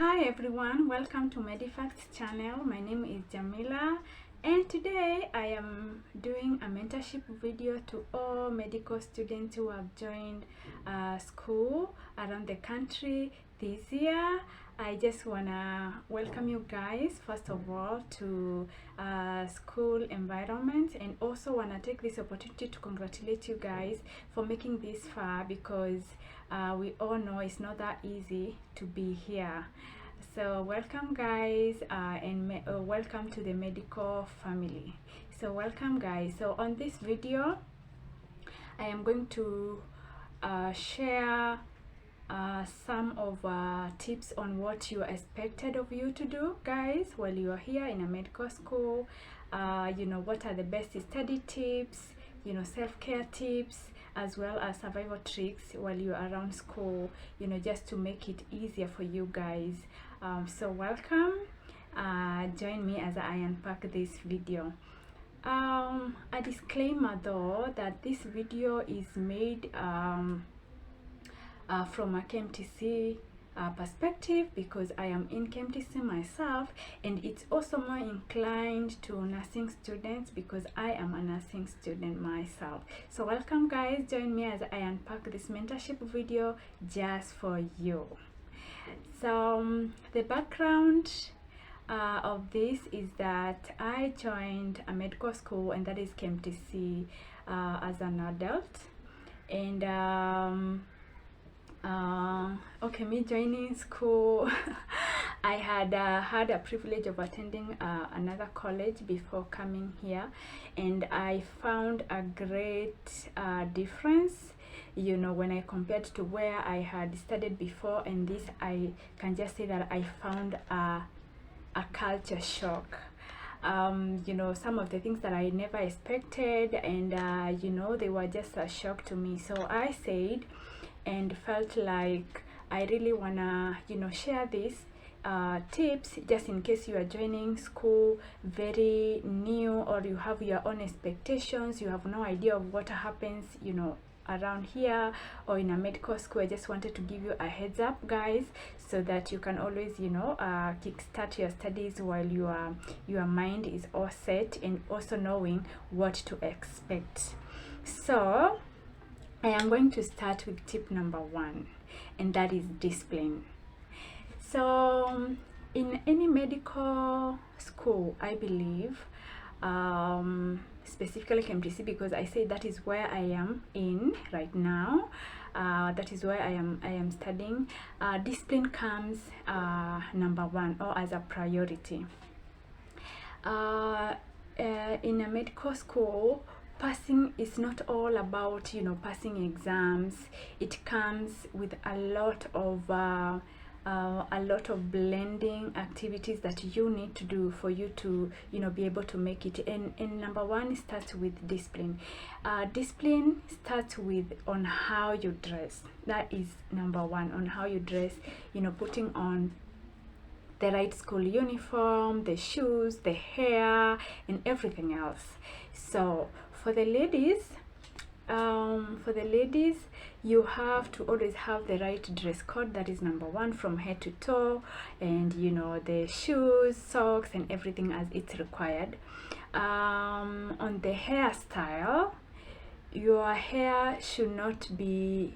Hi everyone, welcome to Medifacts channel. My name is Jamila and today I am doing a mentorship video to all medical students who have joined school around the country this year. I just wanna welcome you guys first of all to school environment, and also wanna take this opportunity to congratulate you guys for making this far, because we all know it's not that easy to be here. So welcome guys, and welcome to the medical family. So welcome guys. So on this video I am going to share some of tips on what you are expected of you to do, guys, while you are here in a medical school. What are the best study tips, self-care tips, as well as survival tricks while you're around school, just to make it easier for you guys. So welcome, join me as I unpack this video. A disclaimer though, that this video is made from a KMTC perspective, because I am in KMTC myself, and it's also more inclined to nursing students because I am a nursing student myself. So welcome guys, join me as I unpack this mentorship video just for you. So the background of this is that I joined a medical school, and that is KMTC, as an adult. And me joining school, I had had a privilege of attending another college before coming here, and I found a great difference, when I compared to where I had studied before and this. I can just say that I found a culture shock. Some of the things that I never expected, and they were just a shock to me. So I said and felt like I really wanna share these tips, just in case you are joining school very new, or you have your own expectations, you have no idea of what happens around here or in a medical school. I just wanted to give you a heads up, guys, so that you can always kickstart your studies while your mind is all set, and also knowing what to expect. So I am going to start with tip number 1, and that is discipline. So in any medical school, I believe, specifically KMTC, because I say that is where I am in right now, that is where I am studying, discipline comes number 1, or as a priority. In a medical school, passing is not all about passing exams. It comes with a lot of blending activities that you need to do for you to be able to make it. And number 1 starts with discipline. Discipline starts with on how you dress. That is number 1, on how you dress, putting on the right school uniform, the shoes, the hair, and everything else. So for the ladies, you have to always have the right dress code. That is number 1, from head to toe, and the shoes, socks, and everything as it's required. On the hairstyle, your hair should not be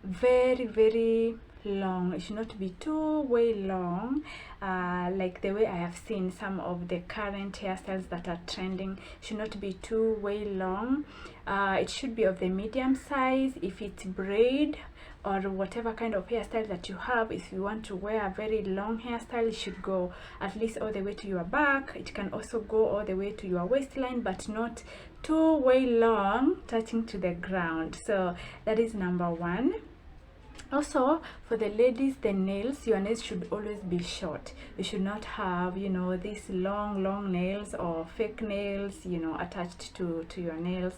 very, very long. It should not be too way long, like the way I have seen some of the current hairstyles that are trending. Should not be too way long. It should be of the medium size. If it's braid or whatever kind of hairstyle that you have, if you want to wear a very long hairstyle, it should go at least all the way to your back. It can also go all the way to your waistline, but not too way long touching to the ground. So that is number 1. Also, for the ladies, the nails, your nails should always be short. You should not have these long nails or fake nails attached to your nails,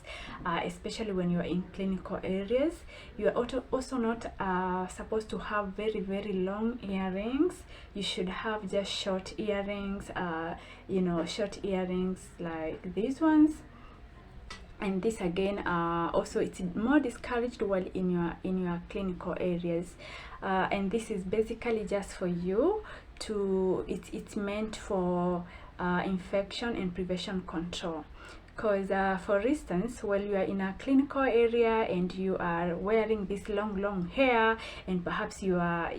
especially when you are in clinical areas. You are also not supposed to have very, very long earrings. You should have just short earrings, short earrings like these ones. And this again, also it's more discouraged while in your clinical areas, and this is basically just for you to, it's meant for infection and prevention control. Because for instance, while you are in a clinical area and you are wearing this long hair, and perhaps you are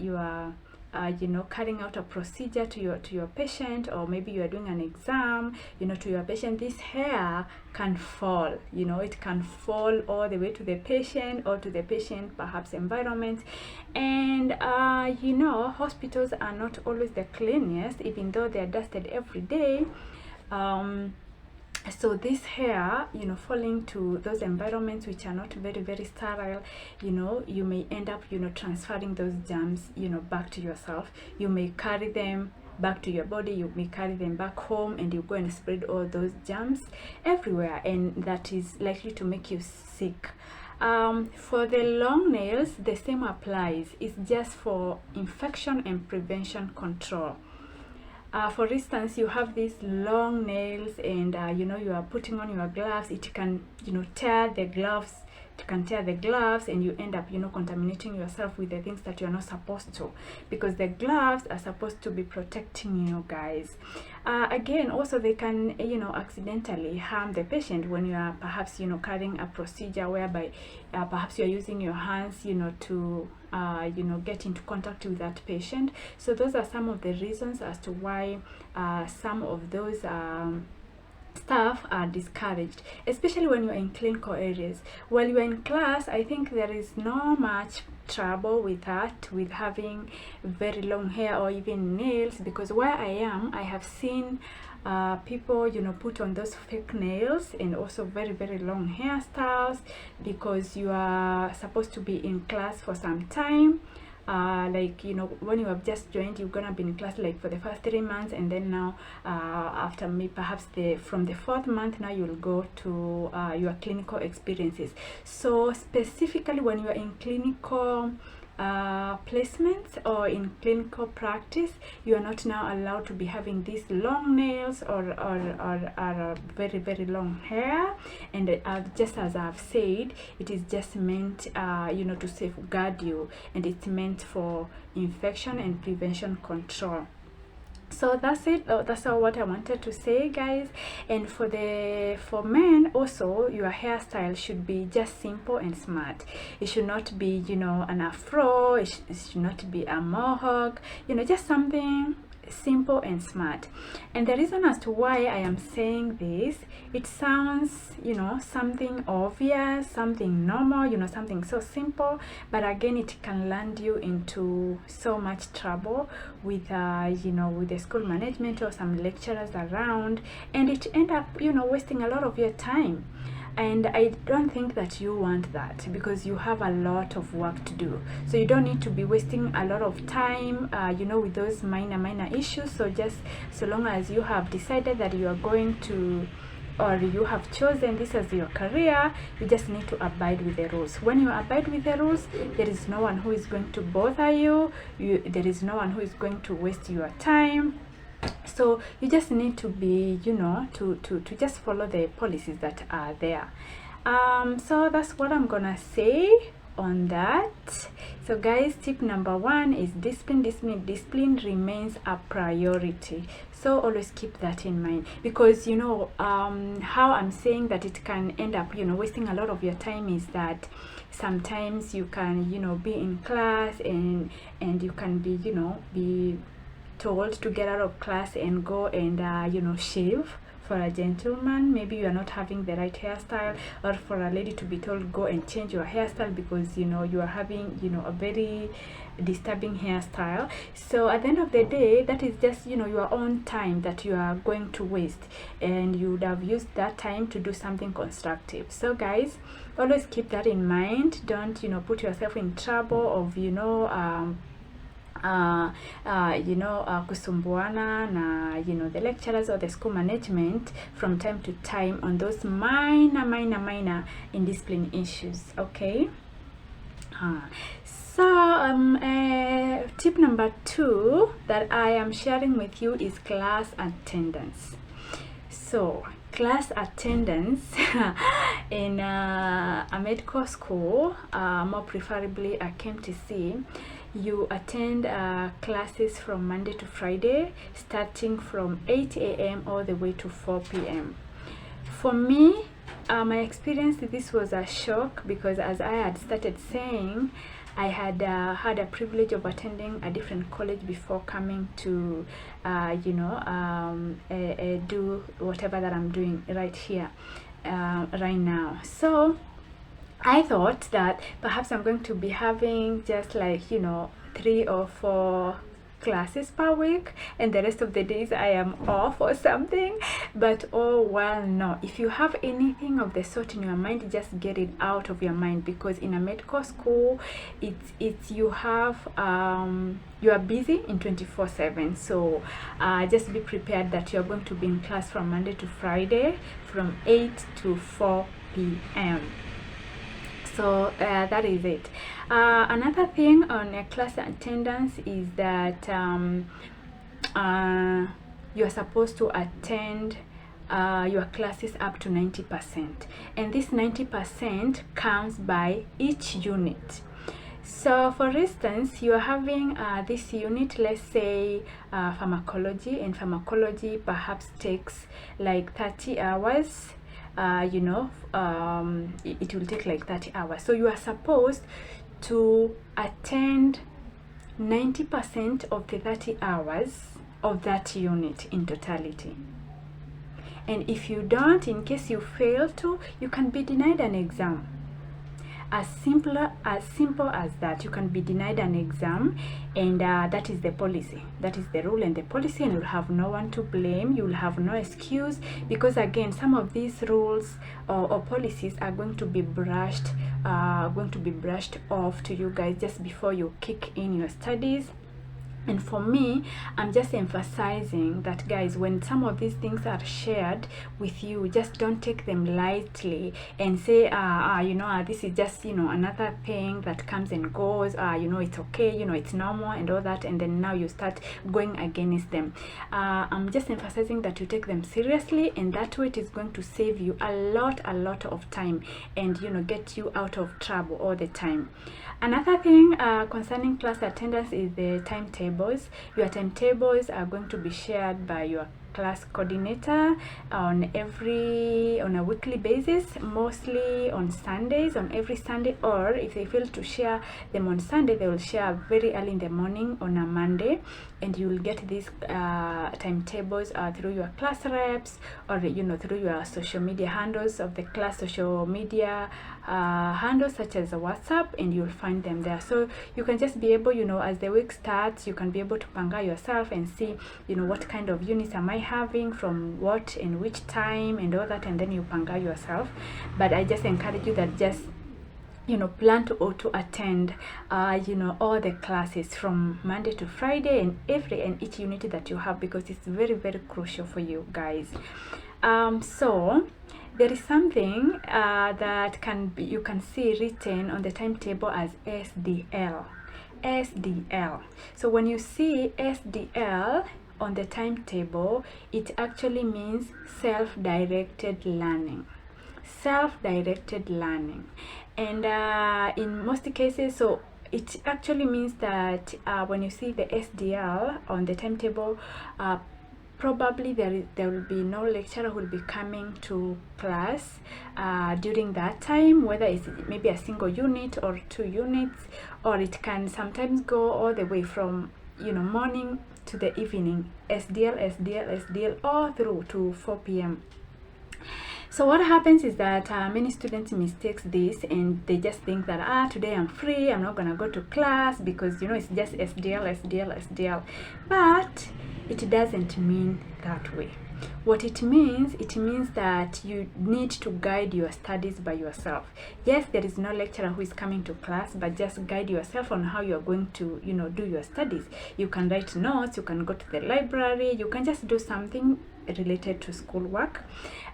you know, carrying out a procedure to your patient, or maybe you are doing an exam, you know, to your patient, this hair can fall, you know, it can fall all the way to the patient or to the patient perhaps environment. And you know, hospitals are not always the cleanest, even though they are dusted every day. So this hair, you know, falling to those environments which are not very sterile, you know, you may end up, you know, transferring those germs, you know, back to yourself. You may carry them back to your body, you may carry them back home, and you go and spread all those germs everywhere, and that is likely to make you sick. For the long nails, the same applies. It's just for infection and prevention control. For instance, you have these long nails, and you know, you are putting on your gloves. It can, you know, tear the gloves. It can tear the gloves, and you end up, you know, contaminating yourself with the things that you're not supposed to, because the gloves are supposed to be protecting you guys. Again, also they can, you know, accidentally harm the patient when you are perhaps, you know, carrying a procedure whereby perhaps you're using your hands, you know, to you know, get into contact with that patient. So those are some of the reasons as to why some of those staff are discouraged, especially when you're in clinical areas. While you're in class, I think there is no much trouble with that, with having very long hair or even nails, because where I am, I have seen people, you know, put on those fake nails and also very long hairstyles, because you are supposed to be in class for some time. Like, you know, when you have just joined, you're gonna be in class like for the first 3 months, and then now after me perhaps from the 4th month, now you'll go to your clinical experiences. So specifically when you are in clinical placements or in clinical practice, you are not now allowed to be having these long nails or very long hair. And just as I've said, it is just meant you know, to safeguard you, and it's meant for infection and prevention control. So that's it. That's all what I wanted to say, guys. And for men also, your hairstyle should be just simple and smart. It should not be, you know, an afro. It should not be a mohawk, you know, just something simple and smart. And the reason as to why I am saying this, it sounds, you know, something obvious, something normal, you know, something so simple, but again, it can land you into so much trouble with you know, with the school management or some lecturers around, and it end up, you know, wasting a lot of your time. And I don't think that you want that, because you have a lot of work to do. So you don't need to be wasting a lot of time, you know, with those minor issues. So just so long as you have decided that you are going to, or you have chosen this as your career, you just need to abide with the rules. When you abide with the rules, there is no one who is going to bother you. There is no one who is going to waste your time. So you just need to be, you know, to just follow the policies that are there. So that's what I'm gonna say on that. So guys, tip number 1 is discipline remains a priority. So always keep that in mind, because, you know, how I'm saying that it can end up, you know, wasting a lot of your time is that sometimes you can, you know, be in class and you can be, you know, be told to get out of class and go and you know, shave. For a gentleman, maybe you are not having the right hairstyle, or for a lady to be told go and change your hairstyle because, you know, you are having, you know, a very disturbing hairstyle. So at the end of the day, that is just, you know, your own time that you are going to waste, and you would have used that time to do something constructive. So guys, always keep that in mind. Don't, you know, put yourself in trouble of, you know, you know, kusumbuana na, you know, the lecturers or the school management from time to time on those minor indiscipline issues. Okay. So tip number 2 that I am sharing with you is class attendance. So class attendance in a medical school, more preferably a KMTC, you attend classes from Monday to Friday, starting from 8 a.m. all the way to 4 p.m. For me, my experience, this was a shock, because as I had started saying, I had had a privilege of attending a different college before coming to do whatever that I'm doing right here right now. So I thought that perhaps I'm going to be having just like 3 or 4 classes per week, and the rest of the days I am off or something. But oh well, no, if you have anything of the sort in your mind, just get it out of your mind, because in a medical school, it's you have you are busy in 24/7. So just be prepared that you're going to be in class from Monday to Friday from 8 to 4 p.m. So that is it. Another thing on class attendance is that you are supposed to attend your classes up to 90%, and this 90% counts by each unit. So for instance, you are having this unit, let's say pharmacology, and pharmacology perhaps takes like 30 hours. It will take like 30 hours. So you are supposed to attend 90% of the 30 hours of that unit in totality. And if you don't, in case you fail to, you can be denied an exam. As simple as that. You can be denied an exam, and that is the policy, that is the rule and the policy, and you'll have no one to blame. You'll have no excuse, because again, some of these rules or policies are going to be brushed off to you guys just before you kick in your studies. And for me, I'm just emphasizing that, guys, when some of these things are shared with you, just don't take them lightly and say, this is just, another thing that comes and goes, it's okay, it's normal and all that, and then now you start going against them. I'm just emphasizing that you take them seriously, and that way it is going to save you a lot of time, and, get you out of trouble all the time. Another thing concerning class attendance is the timetables. Your timetables are going to be shared by your class coordinator on a weekly basis, mostly on Sundays, on every Sunday, or if they fail to share them on Sunday, they will share very early in the morning on a Monday, and you will get these timetables through your class reps, or through your social media handles of the class social media handles such as WhatsApp, and you'll find them there. So you can just be able, as the week starts, you can be able to panga yourself and see, what kind of units am I having, from what and which time and all that, and then you panga yourself. But I just encourage you that just plan to attend all the classes from Monday to Friday, and every and each unit that you have, because it's very, very crucial for you guys. So there is something that you can see written on the timetable as SDL. So when you see SDL on the timetable, it actually means self-directed learning. And in most cases, so it actually means that when you see the SDL on the timetable, probably there will be no lecturer who will be coming to class during that time, whether it's maybe a single unit or 2 units, or it can sometimes go all the way from morning to the evening, SDL all through to 4 p.m. So what happens is that many students mistakes this, and they just think that today I'm free, I'm not gonna go to class because it's just SDL. But it doesn't mean that way. What it means that you need to guide your studies by yourself. Yes, there is no lecturer who is coming to class, but just guide yourself on how you are going to do your studies. You can write notes, you can go to the library, you can just do something related to schoolwork.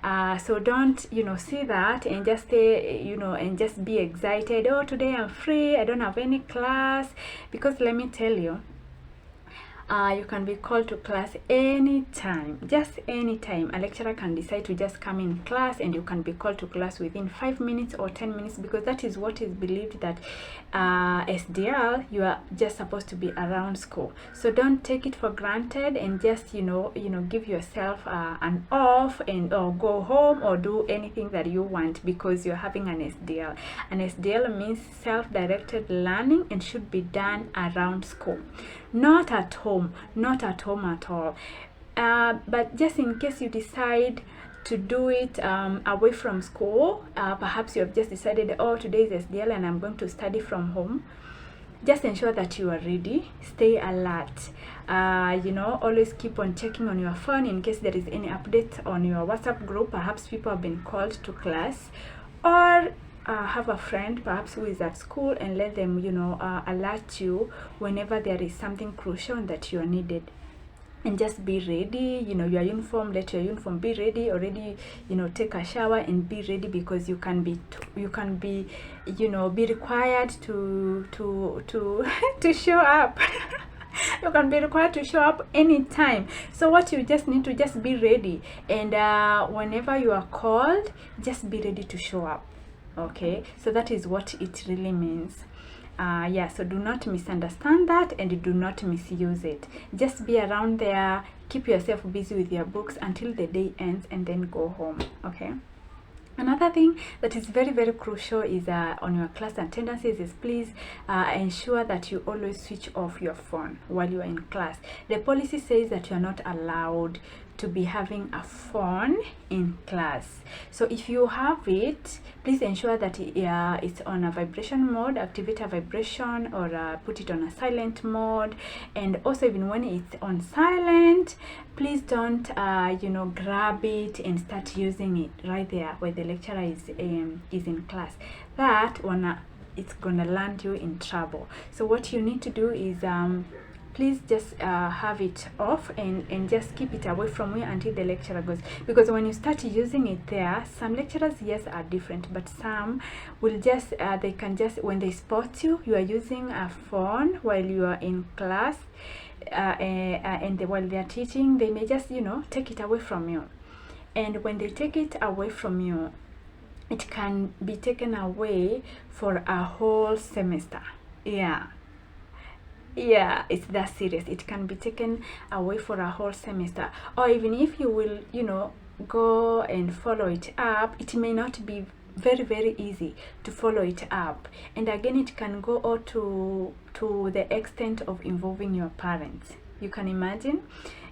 So don't see that and just say and just be excited, oh, today I'm free, I don't have any class. Because let me tell you, You can be called to class anytime, just anytime. A lecturer can decide to just come in class, and you can be called to class within 5 minutes or 10 minutes, because that is what is believed that SDL, you are just supposed to be around school. So don't take it for granted, and just give yourself an off, and or go home or do anything that you want because you're having an SDL. An SDL means self-directed learning, and should be done around school, not at home at all. But just in case you decide to do it away from school, perhaps you have just decided, oh, today is SDL and I'm going to study from home, just ensure that you are ready. Stay alert. Always keep on checking on your phone in case there is any update on your WhatsApp group. Perhaps people have been called to class, or have a friend perhaps who is at school, and let them alert you whenever there is something crucial that you are needed. And just be ready, your uniform, let your uniform be ready already, take a shower and be ready, because you can be required to to show up. You can be required to show up anytime. So what you just need to just be ready, and whenever you are called, just be ready to show up. Okay, so that is what it really means. So do not misunderstand that, and do not misuse it. Just be around there, keep yourself busy with your books until the day ends, and then go home. Okay. Another thing that is very, very crucial is on your class attendances is please ensure that you always switch off your phone while you are in class. The policy says that you are not allowed to be having a phone in class. So if you have it, please ensure that it's on a vibration mode, activate a vibration, or put it on a silent mode. And also, even when it's on silent, please don't grab it and start using it right there where the lecturer is in class. That it's gonna land you in trouble. So what you need to do is please just have it off, and just keep it away from you until the lecturer goes, because when you start using it there, some lecturers, yes, are different, but some will just they can just, when they spot you are using a phone while you are in class, and while they are teaching, they may just take it away from you. And when they take it away from you, it can be taken away for a whole semester. Yeah, it's that serious. It can be taken away for a whole semester. Or even if you will go and follow it up, it may not be very, very easy to follow it up. And again, it can go all to the extent of involving your parents. You can imagine.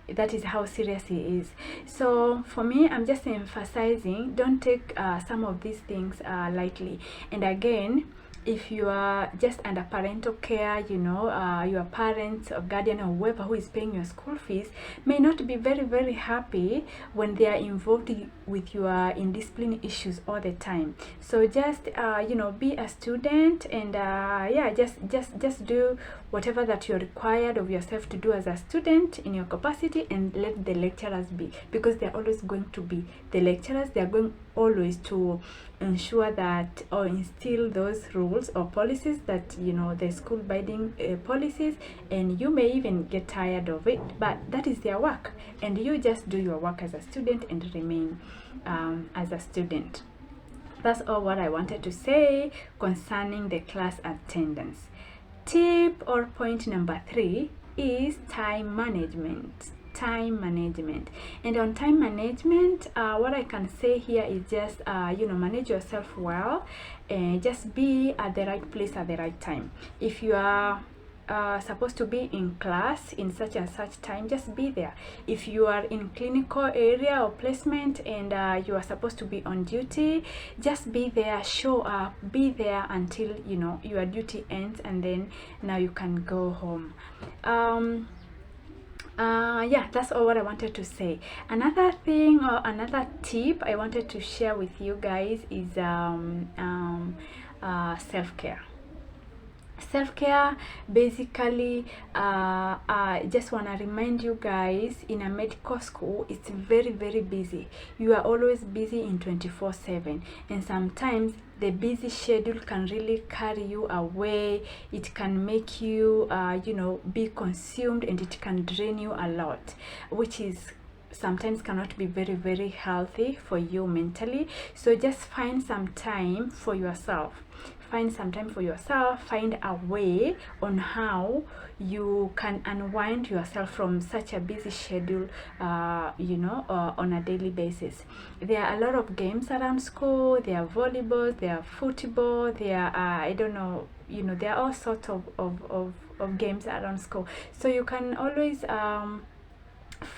That is how serious it is. So for me, I'm just emphasizing, don't take some of these things lightly. And again, if you are just under parental care, your parents or guardian or whoever who is paying your school fees may not be very, very happy when they are involved with your indiscipline issues all the time. So just be a student, and just do whatever that you're required of yourself to do as a student in your capacity, and let the lecturers be, because they're always going to be the lecturers. They're going always to ensure that, or instill those rules or policies that the school abiding policies, and you may even get tired of it, but that is their work, and you just do your work as a student and remain as a student. That's all what I wanted to say concerning the class attendance. Tip or point number 3 is time management. And on time management, what I can say here is just manage yourself well, and just be at the right place at the right time. If you are supposed to be in class in such and such time, just be there. If you are in clinical area or placement, and you are supposed to be on duty, just be there, show up, be there until your duty ends, and then now you can go home. That's all what I wanted to say. Another thing, or another tip I wanted to share with you guys is self-care. Self-care, basically, I just want to remind you guys, in a medical school, it's very, very busy. You are always busy in 24/7, and sometimes the busy schedule can really carry you away. It can make you be consumed, and it can drain you a lot, which is sometimes cannot be very, very healthy for you mentally. So just find some time for yourself. Find some time for yourself. Find a way on how you can unwind yourself from such a busy schedule, on a daily basis. There are a lot of games around school. There are volleyball, there are football, there are I don't know, there are all sorts of games around school. So you can always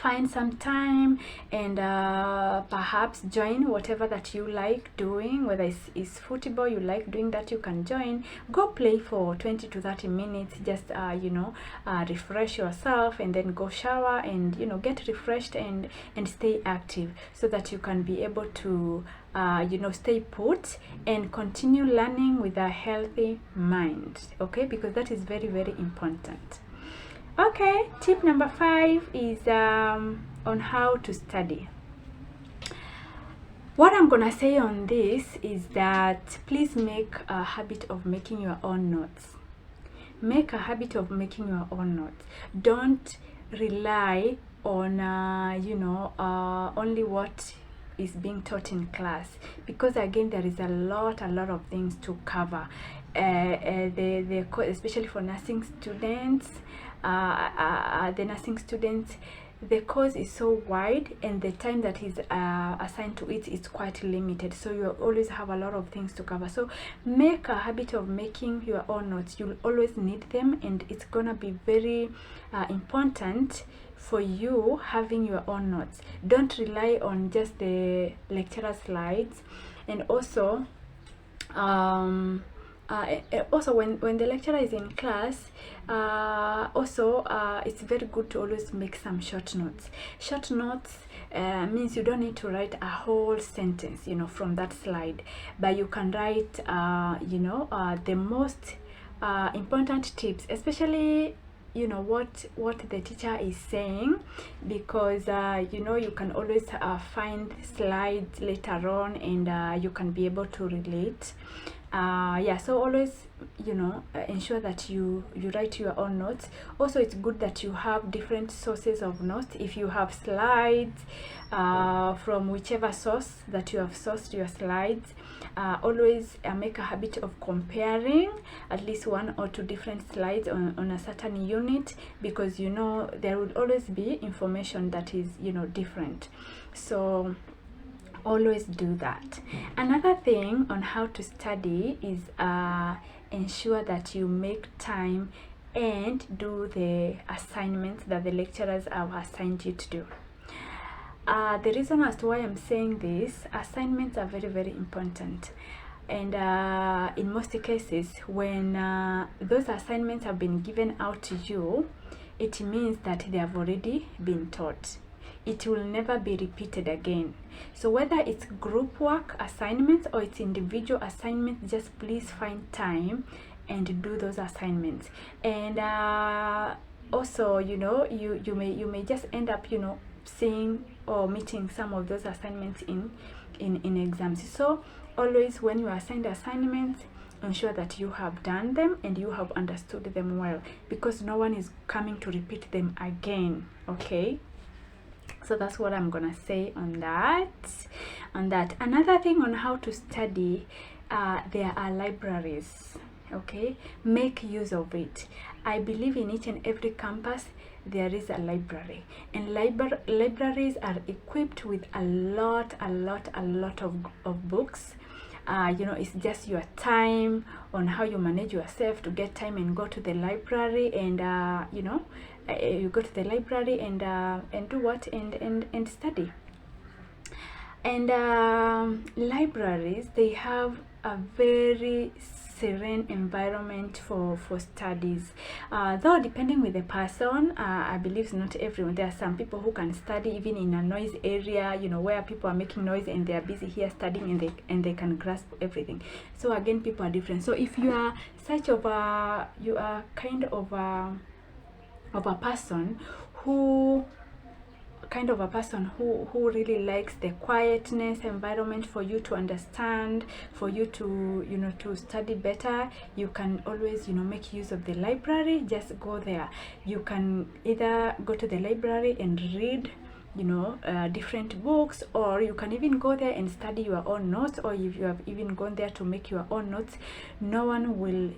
find some time and perhaps join whatever that you like doing, whether it's football you like doing, that you can join. Go play for 20 to 30 minutes, just refresh yourself, and then go shower and get refreshed and stay active, so that you can be able to stay put and continue learning with a healthy mind, okay, because that is very, very important. Okay, tip number 5 is on how to study. What I'm gonna say on this is that please make a habit of making your own notes. Make a habit of making your own notes. Don't rely on only what is being taught in class, because again there is a lot of things to cover. Especially for nursing students, the nursing students, the course is so wide, and the time that is assigned to it is quite limited, so you always have a lot of things to cover. So make a habit of making your own notes. You'll always need them, and it's gonna be very important for you having your own notes. Don't rely on just the lecturer slides. And also when the lecturer is in class, it's very good to always make some short notes. Short notes means you don't need to write a whole sentence from that slide, but you can write the most important tips, especially what the teacher is saying, because you can always find slides later on, and you can be able to relate. So always ensure that you write your own notes. Also, it's good that you have different sources of notes. If you have slides from whichever source that you have sourced your slides, always make a habit of comparing at least 1 or 2 different slides on a certain unit, because there will always be information that is different. So always do that. Another thing on how to study is ensure that you make time and do the assignments that the lecturers have assigned you to do. The reason as to why I'm saying this, assignments are very, very important. And in most cases, when those assignments have been given out to you, it means that they have already been taught. It will never be repeated again. So whether it's group work assignments or it's individual assignments, just please find time and do those assignments. And also you may just end up seeing or meeting some of those assignments in exams. So always, when you assign assignments, ensure that you have done them and you have understood them well, because no one is coming to repeat them again. Okay, so that's what I'm gonna say on that. Another thing on how to study, there are libraries. Okay, make use of it. I believe in each and every campus there is a library, and libraries are equipped with a lot of books. It's just your time on how you manage yourself to get time and go to the library, and you go to the library and do what, and study. And libraries, they have a very serene environment for studies. Though depending with the person, I believe not everyone. There are some people who can study even in a noise area, you know, where people are making noise and they are busy here studying, and they can grasp everything. So again, people are different. So if you are you are kind of a person who really likes the quietness environment, for you to understand, for you to, you know, to study better, you can always, you know, make use of the library. Just go there. You can either go to the library and read, you know, different books, or you can even go there and study your own notes. Or if you have even gone there to make your own notes, no one will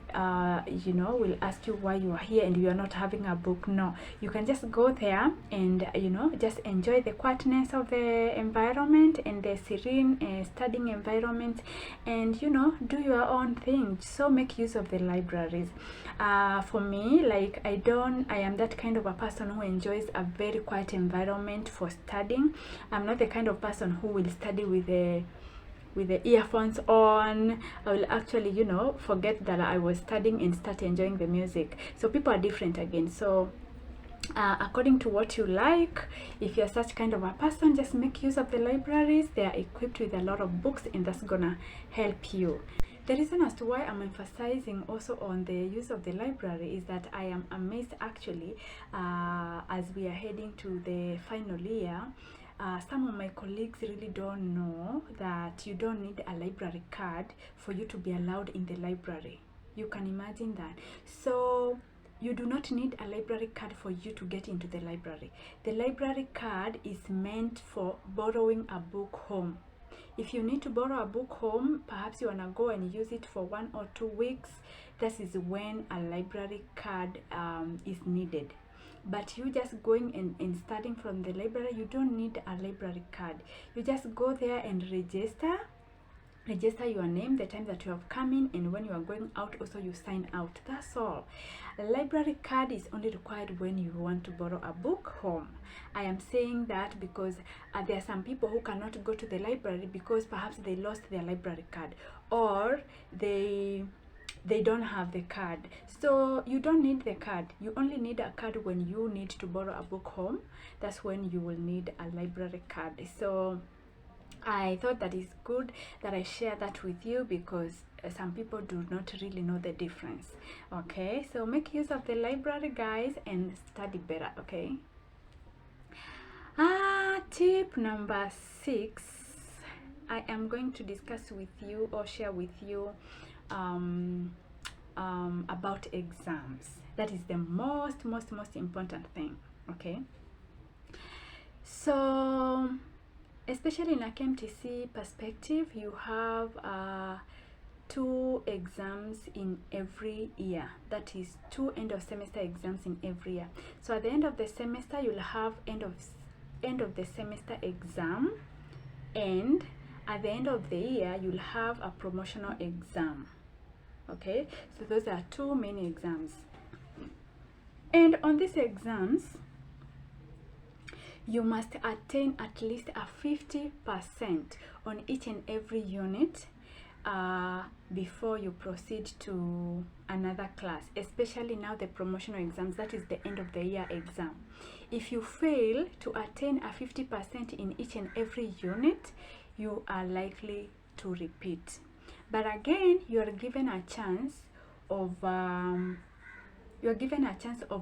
you know, will ask you why you are here and you are not having a book. No, you can just go there and, you know, just enjoy the quietness of the environment and the serene studying environment, and, you know, do your own thing. So make use of the libraries. For me, like, I am that kind of a person who enjoys a very quiet environment for studying. I'm not the kind of person who will study with the earphones on. I will actually, you know, forget that I was studying and start enjoying the music. So people are different again. So according to what you like, if you're such kind of a person, just make use of the libraries. They are equipped with a lot of books, and that's gonna help you. The reason as to why I'm emphasizing also on the use of the library is that I am amazed actually, as we are heading to the final year. Some of my colleagues really don't know that you don't need a library card for you to be allowed in the library. You can imagine that. So you do not need a library card for you to get into the library. The library card is meant for borrowing a book home. If you need to borrow a book home, perhaps you wanna go and use it for 1 or 2 weeks, this is when a library card is needed. But you just going and studying from the library, you don't need a library card. You just go there and register your name, the time that you have come in, and when you are going out also you sign out. That's all. A library card is only required when you want to borrow a book home. I am saying that because there are some people who cannot go to the library because perhaps they lost their library card, or they don't have the card. So you don't need the card. You only need a card when you need to borrow a book home. That's when you will need a library card. So I thought that is good that I share that with you, because some people do not really know the difference. Okay, so make use of the library, guys, and study better. Okay. Tip number 6, I am going to discuss with you or share with you about exams. That is the most important thing. Okay, so especially in a KMTC perspective, you have 2 exams in every year. That is 2 end of semester exams in every year. So at the end of the semester, you'll have end of the semester exam, and at the end of the year, you'll have a promotional exam. Okay, so those are 2 main exams, and on these exams, you must attain at least a 50% on each and every unit before you proceed to another class, especially now the promotional exams, that is the end of the year exam. If you fail to attain a 50% in each and every unit, you are likely to repeat. But again, you are given a chance of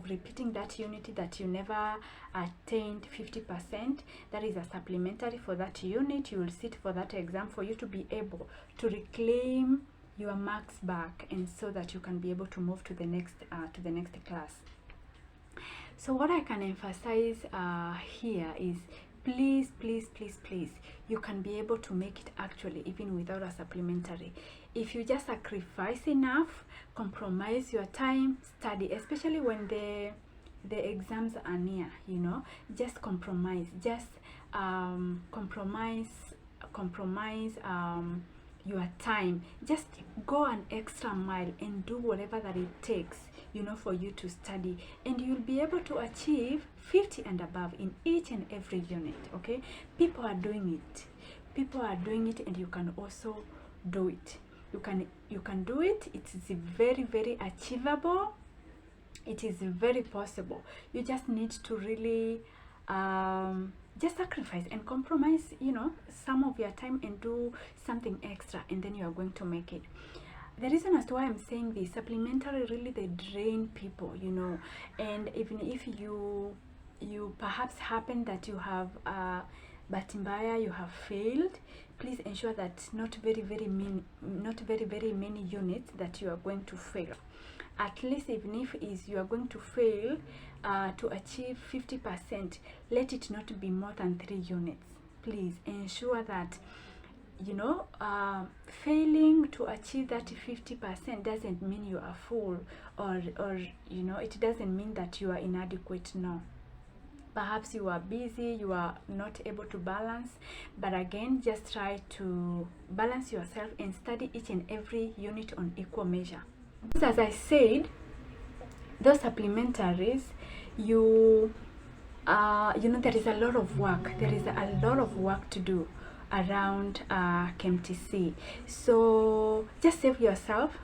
repeating that unit that you never attained 50%. That is a supplementary for that unit. You will sit for that exam for you to be able to reclaim your marks back, and so that you can be able to move to the next class. So what I can emphasize here is, please, you can be able to make it actually even without a supplementary. If you just sacrifice enough, compromise your time, study, especially when the exams are near, you know, just compromise, just compromise your time. Just go an extra mile and do whatever that it takes, you know, for you to study, and you'll be able to achieve 50 and above in each and every unit. Okay, people are doing it, and you can also do it. you can do it. It is very, very achievable. It is very possible. You just need to really just sacrifice and compromise, some of your time and do something extra, and then you are going to make it. The reason as to why I'm saying this, supplementary really, they drain people, and even if you perhaps happen that you have Batimbaya, you have failed, please ensure that not very very many units that you are going to fail. At least even if is you are going to fail to achieve 50%, let it not be more than 3 units. Please ensure that failing to achieve that 50% doesn't mean you are full, or it doesn't mean that you are inadequate. No, perhaps you are busy, you are not able to balance, but again, just try to balance yourself and study each and every unit on equal measure. As I said, those supplementaries, there is a lot of work. There is a lot of work to do around KMTC. So just save yourself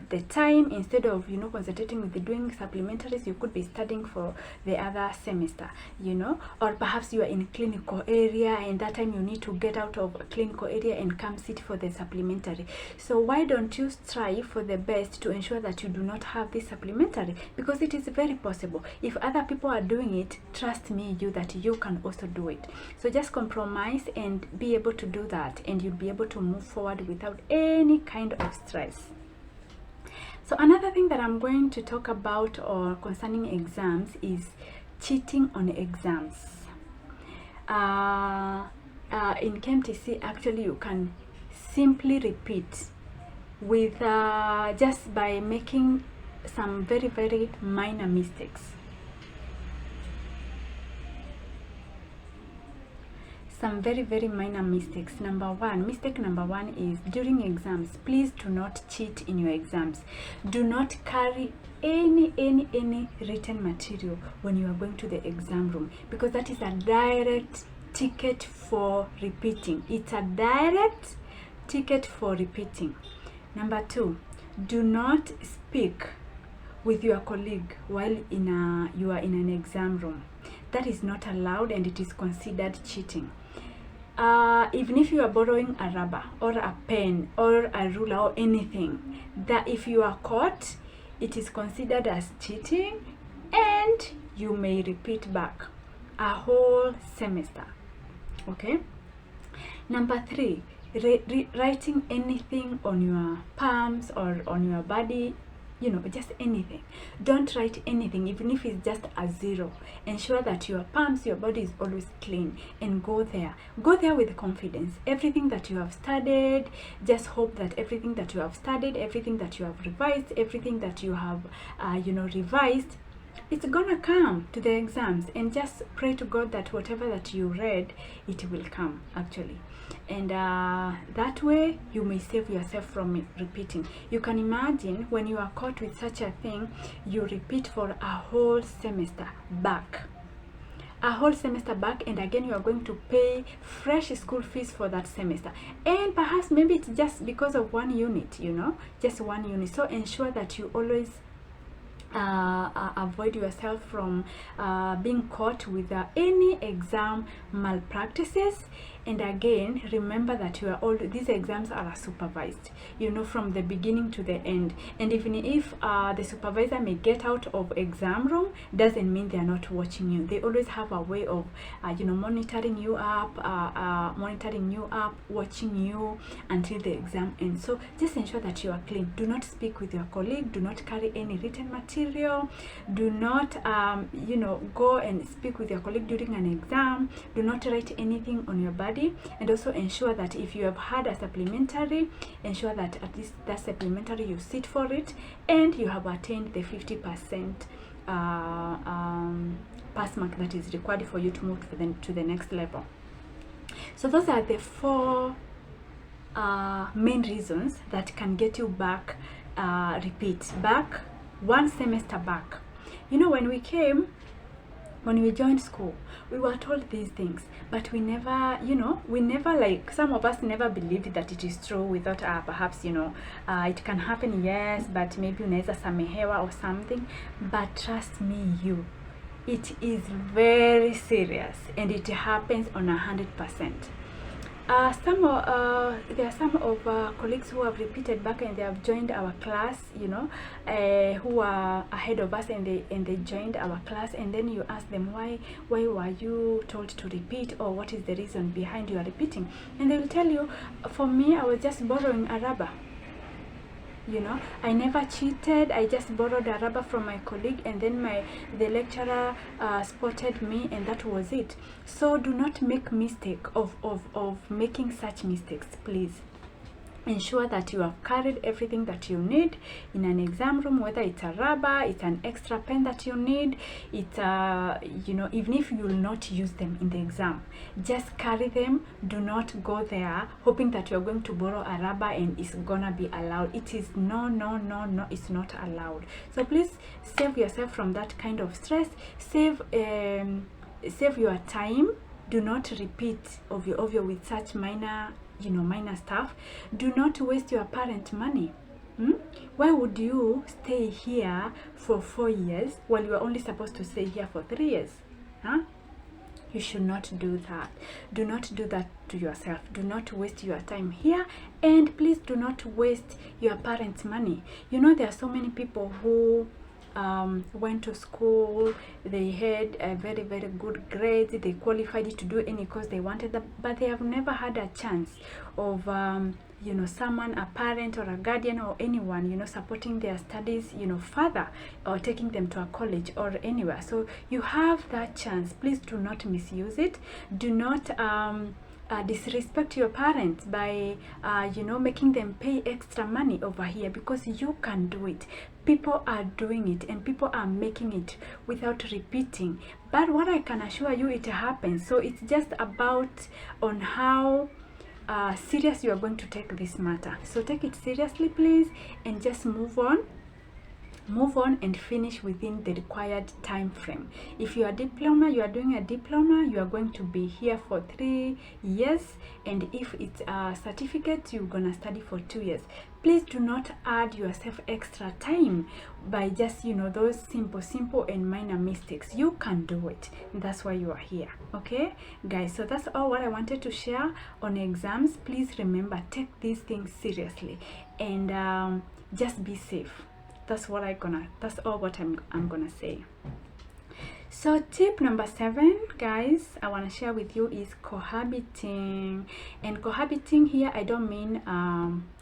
the time. Instead of concentrating with doing supplementaries, you could be studying for the other semester, or perhaps you are in clinical area, and that time you need to get out of clinical area and come sit for the supplementary. So why don't you strive for the best to ensure that you do not have this supplementary, because it is very possible. If other people are doing it, trust me, that you can also do it. So just compromise and be able to do that, and you'll be able to move forward without any kind of stress. So another thing that I'm going to talk about or concerning exams is cheating on exams. In KMTC, actually, you can simply repeat with just by making some very, very minor mistakes. Some very, very minor mistakes. Mistake number one is during exams, please do not cheat in your exams. Do not carry any written material when you are going to the exam room, because that is a direct ticket for repeating. It's a direct ticket for repeating. Number two, do not speak with your colleague while you are in an exam room. That is not allowed, and it is considered cheating. Even if you are borrowing a rubber or a pen or a ruler or anything, that if you are caught, it is considered as cheating, and you may repeat back a whole semester. Okay. Number three, writing anything on your palms or on your body, just anything. Don't write anything, even if it's just a 0. Ensure that your palms, your body is always clean, and go there with confidence. Everything that you have studied, just hope that everything that you have studied, everything that you have revised, everything that you have revised, it's gonna come to the exams, and just pray to God that whatever that you read, it will come actually. And that way you may save yourself from repeating. You can imagine when you are caught with such a thing, you repeat for a whole semester back, and again you are going to pay fresh school fees for that semester, and perhaps maybe it's just because of one unit, just one unit. So ensure that you always avoid yourself from being caught with any exam malpractices. And again, remember that these exams are supervised, from the beginning to the end. And even if the supervisor may get out of exam room, doesn't mean they are not watching you. They always have a way of monitoring you up, watching you until the exam ends. So just ensure that you are clean. Do not speak with your colleague. Do not carry any written material. Do not go and speak with your colleague during an exam. Do not write anything on your body. And also ensure that if you have had a supplementary, ensure that at least that supplementary you sit for it, and you have attained the 50% pass mark that is required for you to move to the next level. So those are the 4 main reasons that can get you back, one semester back. When we came when we joined school, we were told these things, but we never, we never, like, some of us never believed that it is true. We thought, perhaps, it can happen, yes, but maybe unaweza samehewa or something. But trust me, it is very serious, and it happens on 100%. There are some of colleagues who have repeated back and they have joined our class, who are ahead of us, and they joined our class, and then you ask them, why were you told to repeat, or what is the reason behind your repeating? And they will tell you, for me, I was just borrowing a rubber. I never cheated. I just borrowed a rubber from my colleague, and then the lecturer spotted me, and that was it. So do not make mistake of making such mistakes, please. Ensure that you have carried everything that you need in an exam room, whether it's a rubber, it's an extra pen that you need, it's even if you will not use them in the exam, just carry them. Do not go there hoping that you're going to borrow a rubber and it's gonna be allowed. It is no, it's not allowed. So please save yourself from that kind of stress. Save your time. Do not repeat of your with such minor stuff. Do not waste your parent money. Why would you stay here for 4 years while you are only supposed to stay here for 3 years? You should not do that. Do not do that to yourself. Do not waste your time here, and please do not waste your parents' money. There are so many people who went to school, they had a very, very good grades, they qualified to do any course they wanted, but they have never had a chance of someone, a parent or a guardian or anyone, supporting their studies, further, or taking them to a college or anywhere. So you have that chance. Please do not misuse it. Do not disrespect your parents by making them pay extra money over here, because you can do it. People are doing it, and people are making it without repeating. But what I can assure you, it happens. So it's just about on how serious you are going to take this matter. So take it seriously, please, and just move on and finish within the required time frame. If you are doing a diploma, you are going to be here for 3 years, and if it's a certificate, you're gonna study for 2 years. Please do not add yourself extra time by just those simple and minor mistakes. You can do it. That's why you are here. Okay, guys, so that's all what I wanted to share on exams. Please remember, take these things seriously, and just be safe. That's all what I'm gonna say. So tip number 7, guys, I want to share with you is cohabiting. And cohabiting here, I don't mean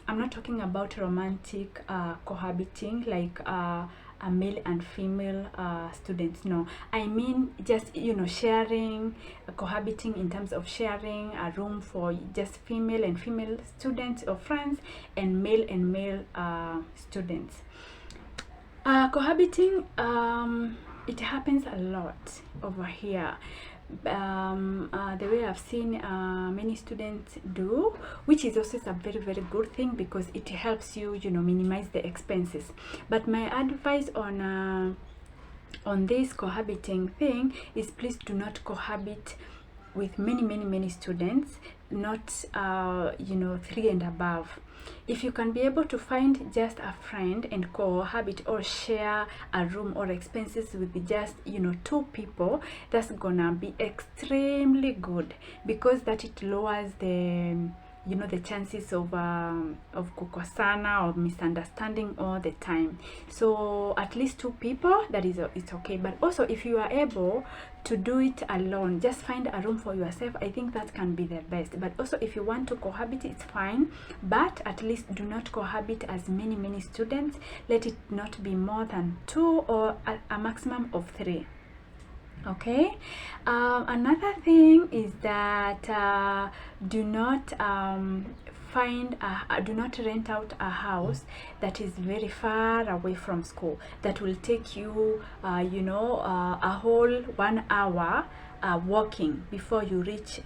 I'm not talking about romantic cohabiting, like a male and female students. No, I mean just sharing, cohabiting in terms of sharing a room for just female and female students or friends, and male students. Cohabiting, it happens a lot over here. The way I've seen many students do, which is also a very, very good thing, because it helps you minimize the expenses. But my advice on this cohabiting thing is, please do not cohabit with many students, not 3 and above. If you can be able to find just a friend and cohabit or share a room or expenses with just 2 people, that's gonna be extremely good, because that it lowers the the chances of kukosana or misunderstanding all the time. So at least 2 people, it's okay. But also, if you are able to do it alone, just find a room for yourself. I think that can be the best. But also, if you want to cohabit, it's fine, but at least do not cohabit as many students. Let it not be more than 2, or a maximum of 3. Okay, another thing is that do not rent out a house that is very far away from school, that will take you a whole 1 hour walking before you reach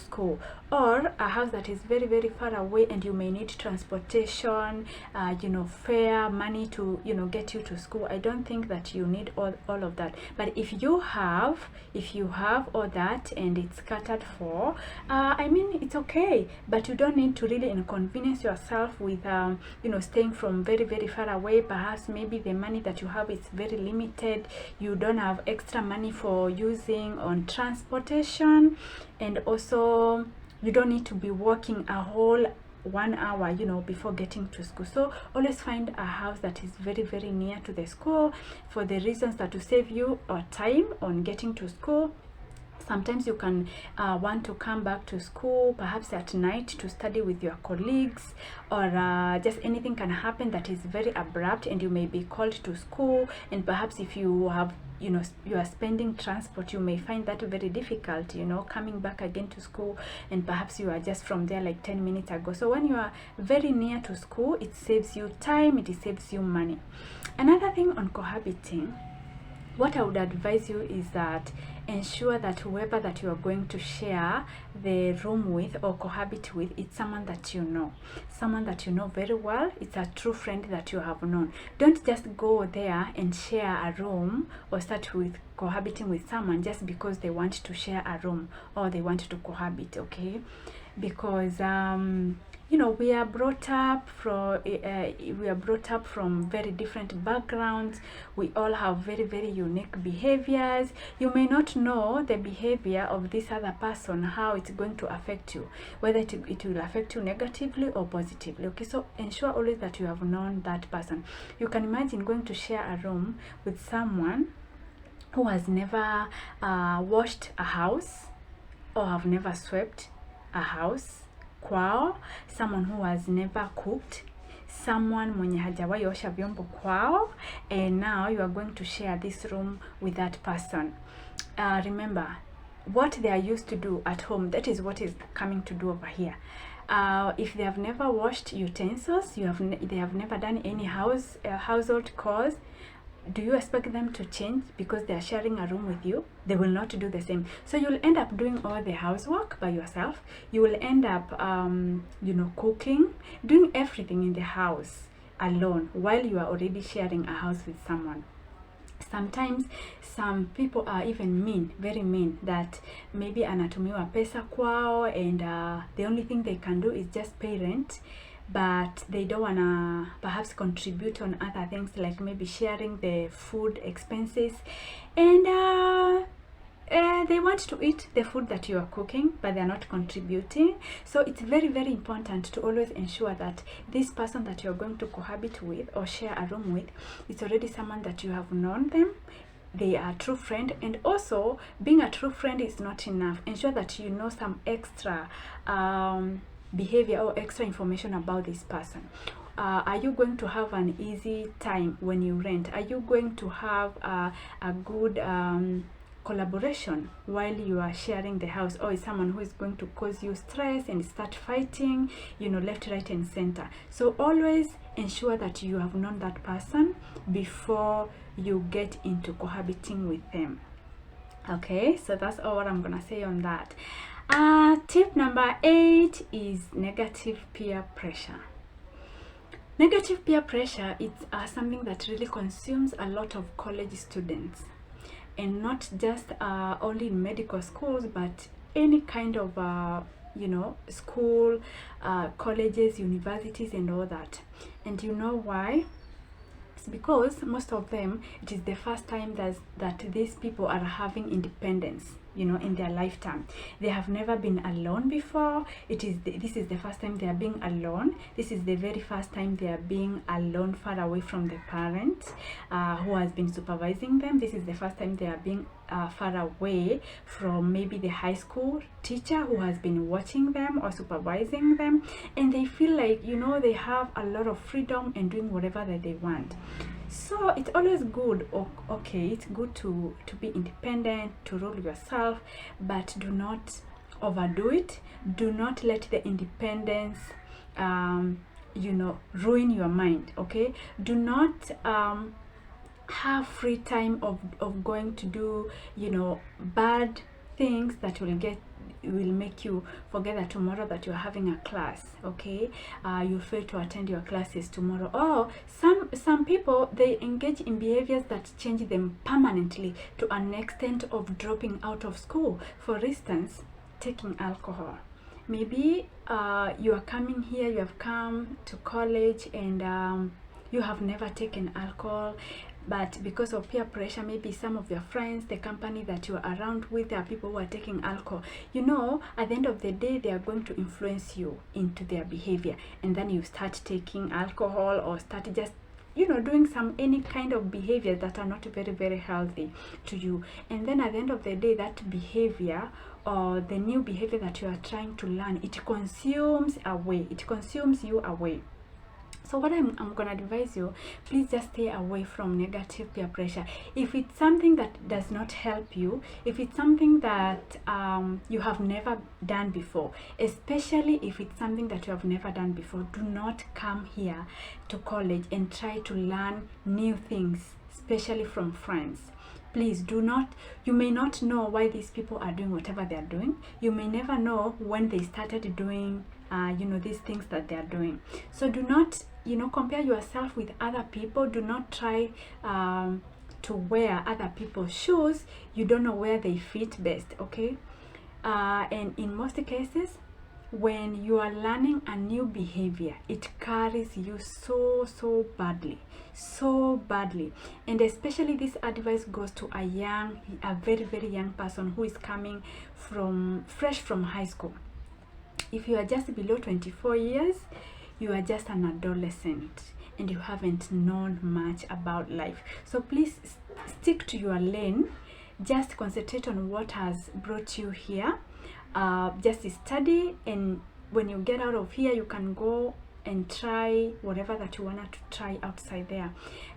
school, or a house that is very very far away and you may need transportation, fare, money to get you to school. I don't think that you need all of that. But if you have all that and it's scattered for, I mean, it's okay, but you don't need to really inconvenience yourself with staying from very very far away. Perhaps maybe the money that you have is very limited, you don't have extra money for using on transportation, and also you don't need to be walking a whole 1 hour before getting to school. So always find a house that is very very near to the school, for the reasons that to save you time on getting to school. Sometimes you can want to come back to school perhaps at night to study with your colleagues, or just anything can happen that is very abrupt and you may be called to school, and perhaps if you have you are spending transport, you may find that very difficult coming back again to school, and perhaps you are just from there like 10 minutes ago. So when you are very near to school, it saves you time, it saves you money. Another thing on cohabiting, what I would advise you is that ensure that whoever that you are going to share the room with or cohabit with, it's someone that you know very well. It's a true friend that you have known. Don't just go there and share a room or start with cohabiting with someone just because they want to share a room or they want to cohabit, okay? Because we are brought up from very different backgrounds. We all have very very unique behaviors. You may not know the behavior of this other person, how it's going to affect you, whether it will affect you negatively or positively, okay? So ensure always that you have known that person. You can imagine going to share a room with someone who has never washed a house or have never swept a house kwao, someone who has never cooked, someone mwenye hajawahi osha vyombo kwao, and now you are going to share this room with that person. Remember, what they are used to do at home, that is what is coming to do over here. If they have never washed utensils, they have never done any household chores, do you expect them to change because they are sharing a room with you? They will not do the same. So you'll end up doing all the housework by yourself. You will end up cooking, doing everything in the house alone while you are already sharing a house with someone. Sometimes some people are even mean, very mean, that maybe anatumiwa pesa kwao and the only thing they can do is just pay rent, but they don't wanna perhaps contribute on other things like maybe sharing the food expenses, and they want to eat the food that you are cooking, but they are not contributing. So it's very very important to always ensure that this person that you're going to cohabit with or share a room with, it's already someone that you have known them, they are a true friend. And also, being a true friend is not enough. Ensure that you know some extra behavior or extra information about this person. Are you going to have an easy time when you rent? Are you going to have a good collaboration while you are sharing the house, or is someone who is going to cause you stress and start fighting left, right and center? So always ensure that you have known that person before you get into cohabiting with them. Okay, so that's all what I'm gonna say on that. Tip number 8 is negative peer pressure. Negative peer pressure is something that really consumes a lot of college students, and not just only in medical schools, but any kind of school, colleges, universities and all that. And you know why? It's because most of them, it is the first time that these people are having independence in their lifetime. They have never been alone before. This is the first time they are being alone. This is the very first time they are being alone, far away from the parent who has been supervising them. This is the first time they are being far away from maybe the high school teacher who has been watching them or supervising them, and they feel like they have a lot of freedom and doing whatever that they want. So it's always good, okay, it's good to be independent, to rule yourself, but do not overdo it. Do not let the independence ruin your mind, okay? Do not have free time of going to do, you know, bad things that will make you forget that tomorrow that you're having a class. Okay, you fail to attend your classes tomorrow. Or some people, they engage in behaviors that change them permanently to an extent of dropping out of school. For instance, taking alcohol. Maybe you are coming here, you have come to college, and you have never taken alcohol, but because of peer pressure, maybe some of your friends, the company that you are around with, there are people who are taking alcohol. You know, at the end of the day, they are going to influence you into their behavior, and then you start taking alcohol or start just, you know, doing any kind of behavior that are not very, very healthy to you. And then at the end of the day, that behavior or the new behavior that you are trying to learn, it consumes you away. So what I'm going to advise you, please just stay away from negative peer pressure. If it's something that does not help you, if it's something that you have never done before, especially if it's something that you have never done before, do not come here to college and try to learn new things, especially from friends. Please do not. You may not know why these people are doing whatever they are doing. You may never know when they started doing you know, these things that they are doing. So do not, you know, compare yourself with other people. Do not try to wear other people's shoes. You don't know where they fit best. Okay, and in most cases, when you are learning a new behavior, it carries you so badly, and especially this advice goes to a very, very young person who is coming fresh from high school. If you are just below 24 years, you are just an adolescent and you haven't known much about life. So please stick to your lane. Just concentrate on what has brought you here. Just study, and when you get out of here, you can go and try whatever that you wanted to try outside there.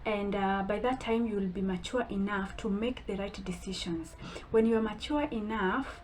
And by that time, you will be mature enough to make the right decisions. When you are mature enough,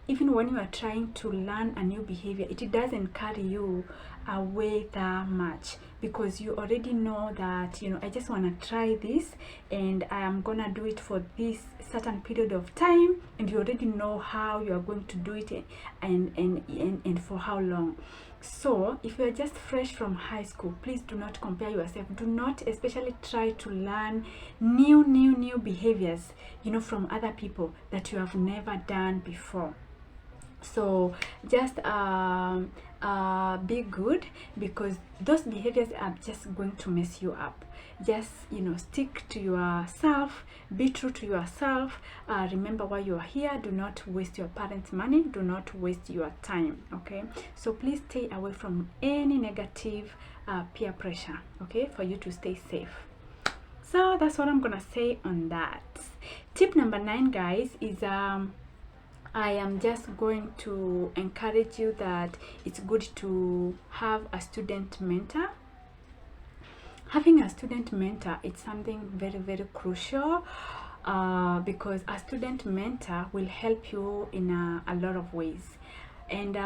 even when you are trying to learn a new behavior, it doesn't carry you away that much, because you already know that, you know, I just want to try this and I am gonna do it for this certain period of time, and you already know how you are going to do it and for how long. So if you are just fresh from high school, please do not compare yourself. Do not especially try to learn new behaviors, you know, from other people that you have never done before. So just be good, because those behaviors are just going to mess you up. Just, you know, stick to yourself, be true to yourself. Remember why you are here. Do not waste your parents' money. Do not waste your time. Okay, so please stay away from any negative peer pressure, okay, for you to stay safe. So that's what I'm gonna say on that. Tip number 9, guys, is I am just going to encourage you that it's good to have a student mentor. Having a student mentor, it's something very, very crucial, because a student mentor will help you in a lot of ways. And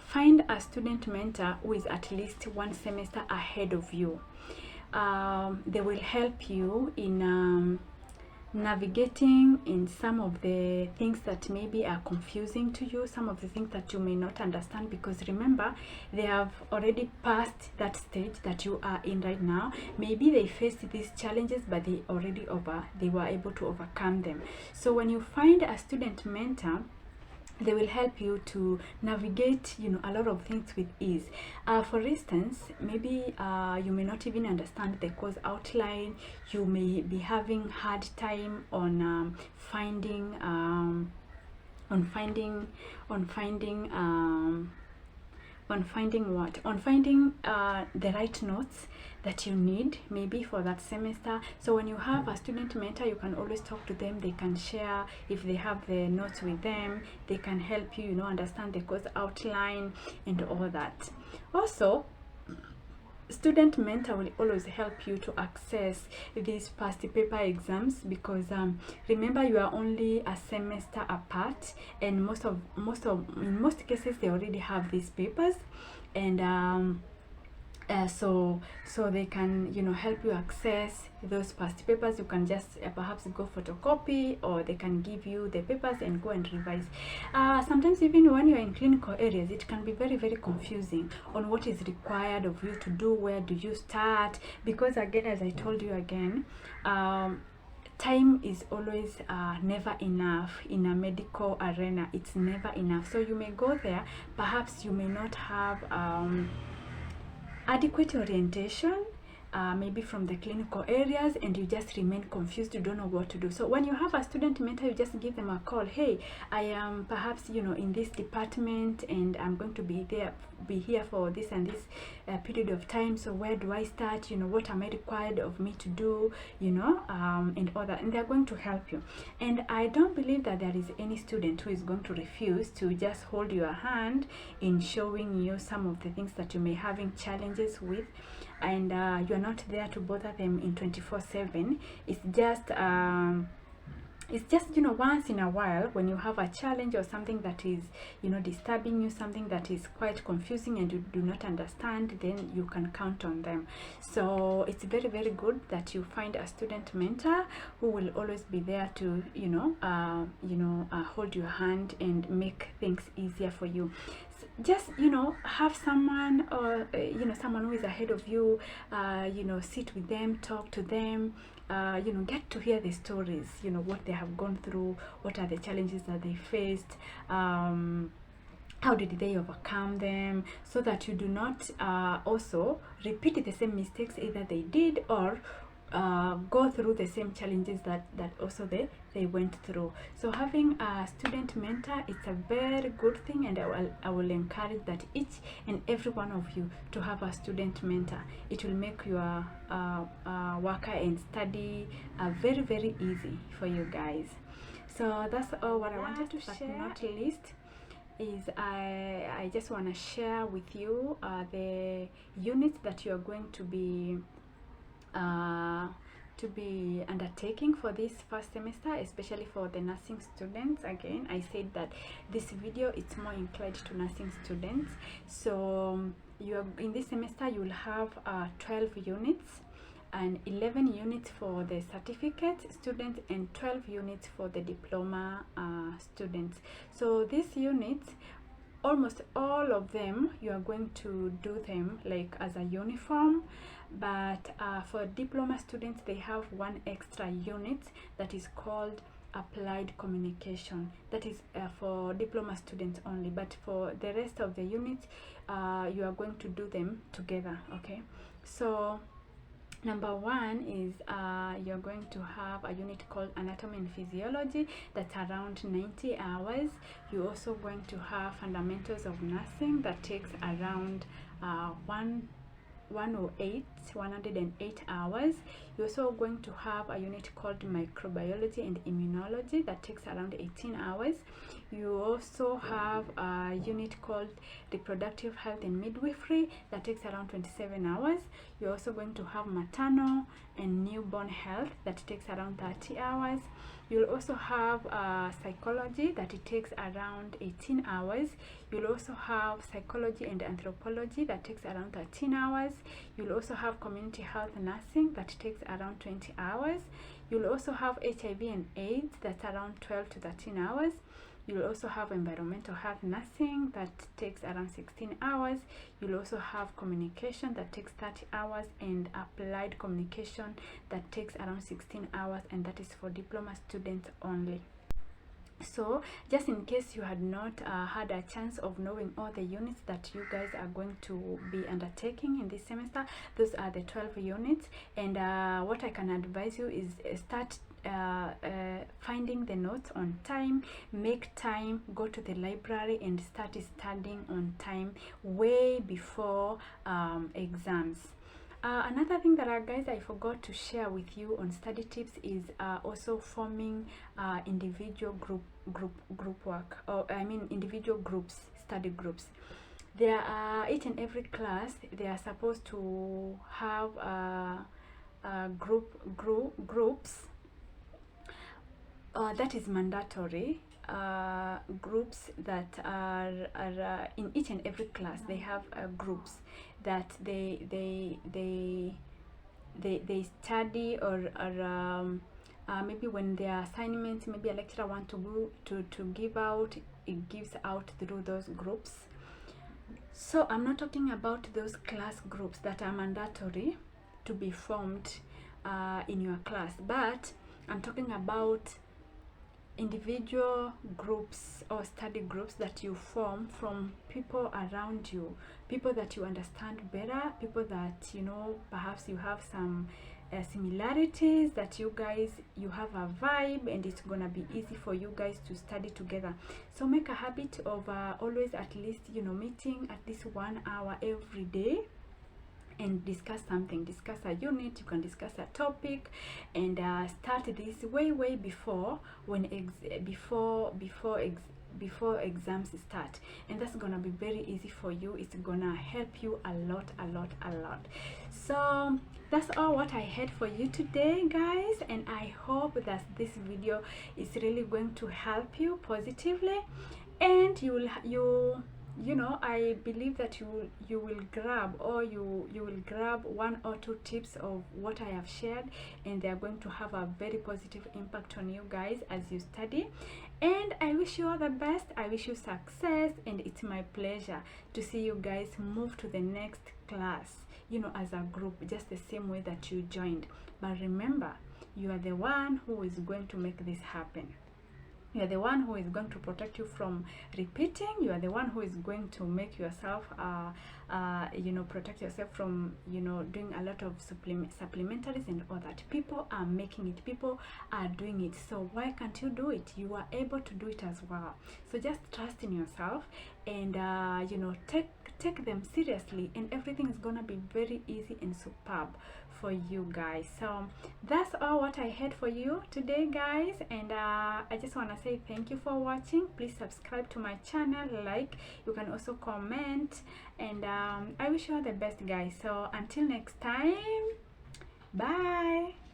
find a student mentor who is at least one semester ahead of you. They will help you in navigating in some of the things that maybe are confusing to you, some of the things that you may not understand, because remember, they have already passed that stage that you are in right now. Maybe they faced these challenges, but they were able to overcome them. So when you find a student mentor, they will help you to navigate, you know, a lot of things with ease. For instance, maybe you may not even understand the course outline. You may be having hard time on finding the right notes that you need maybe for that semester. So when you have a student mentor, you can always talk to them. They can share, if they have the notes with them, they can help you, you know, understand the course outline and all that. Also, student mentor will always help you to access these past paper exams, because remember, you are only a semester apart, and in most cases they already have these papers, and So they can, you know, help you access those past papers. You can just perhaps go photocopy, or they can give you the papers and go and revise. Sometimes even when you're in clinical areas, it can be very confusing on what is required of you to do, where do you start, because again, as I told you again, time is always never enough in a medical arena. It's never enough. So you may go there, perhaps you may not have adequate orientation, maybe from the clinical areas, and you just remain confused, you don't know what to do. So when you have a student mentor, you just give them a call. Hey, I am perhaps, you know, in this department, and I'm going to be here for this and this period of time. So where do I start? You know, what am I required of me to do? You know, and all that, and they're going to help you. And I don't believe that there is any student who is going to refuse to just hold your hand in showing you some of the things that you may having challenges with, and you're not there to bother them in 24/7. It's just, you know, once in a while, when you have a challenge or something that is, you know, disturbing you, something that is quite confusing and you do not understand, then you can count on them. So it's very good that you find a student mentor who will always be there to, you know, hold your hand and make things easier for you. Just, you know, have someone, or you know, someone who is ahead of you, you know, sit with them, talk to them, you know, get to hear the stories, you know, what they have gone through, what are the challenges that they faced, how did they overcome them, so that you do not also repeat the same mistakes either they did, or go through the same challenges that also they went through. So having a student mentor, it's a very good thing, and I will encourage that each and every one of you to have a student mentor. It will make your worker and study very easy for you guys. So that's all what I wanted to share. But not least is I just want to share with you the units that you are going to be undertaking for this first semester, especially for the nursing students. Again, I said that this video, it's more inclined to nursing students. So you are, in this semester you will have 12 units, and 11 units for the certificate students, and 12 units for the diploma students. So these units, almost all of them, you are going to do them like as a uniform, but for diploma students, they have one extra unit that is called applied communication. That is for diploma students only, but for the rest of the units, you are going to do them together. Okay, so number one is you're going to have a unit called anatomy and physiology, that's around 90 hours. You're also going to have fundamentals of nursing, that takes around 108 hours. You're also going to have a unit called microbiology and immunology, that takes around 18 hours. You also have a unit called reproductive health and midwifery, that takes around 27 hours. You're also going to have maternal and newborn health, that takes around 30 hours. You'll also have psychology, that it takes around 18 hours. You'll also have psychology and anthropology, that takes around 13 hours. You'll also have community health nursing, that takes around 20 hours. You'll also have HIV and AIDS, that's around 12 to 13 hours. You'll also have environmental health nursing, that takes around 16 hours. You'll also have communication, that takes 30 hours, and applied communication, that takes around 16 hours, and that is for diploma students only. So just in case you had not had a chance of knowing all the units that you guys are going to be undertaking in this semester, those are the 12 units. And what I can advise you is start finding the notes on time, make time, go to the library and start studying on time, way before exams. Another thing that guys, I forgot to share with you on study tips is also forming individual group work, or I mean individual groups, study groups. There are each and every class, they are supposed to have groups. That is mandatory. groups that are in each and every class. They have groups that they study, or maybe when their assignments, maybe a lecturer want to give out, it gives out through those groups. So I'm not talking about those class groups that are mandatory to be formed in your class, but I'm talking about individual groups or study groups that you form from people around you, people that you understand better, people that, you know, perhaps you have some similarities, that you have a vibe, and it's gonna be easy for you guys to study together. So make a habit of always at least, you know, meeting at least 1 hour every day and discuss something, discuss a unit, you can discuss a topic, and start this way before before exams start, and that's gonna be very easy for you. It's gonna help you a lot. So that's all what I had for you today, guys, and I hope that this video is really going to help you positively, and you know, I believe that you will grab, or you will grab 1 or 2 tips of what I have shared, and they are going to have a very positive impact on you guys as you study. And I wish you all the best. I wish you success, and it's my pleasure to see you guys move to the next class, you know, as a group, just the same way that you joined. But remember, you are the one who is going to make this happen. You are the one who is going to protect you from repeating. You are the one who is going to make yourself you know, protect yourself from, you know, doing a lot of supplementaries and all that. People are making it, people are doing it, so why can't you do it? You are able to do it as well. So just trust in yourself, and you know, take them seriously, and everything is gonna be very easy and superb for you guys. So that's all what I had for you today, guys, and I just want to say thank you for watching. Please subscribe to my channel, like, you can also comment, and I wish you all the best, guys. So until next time, bye.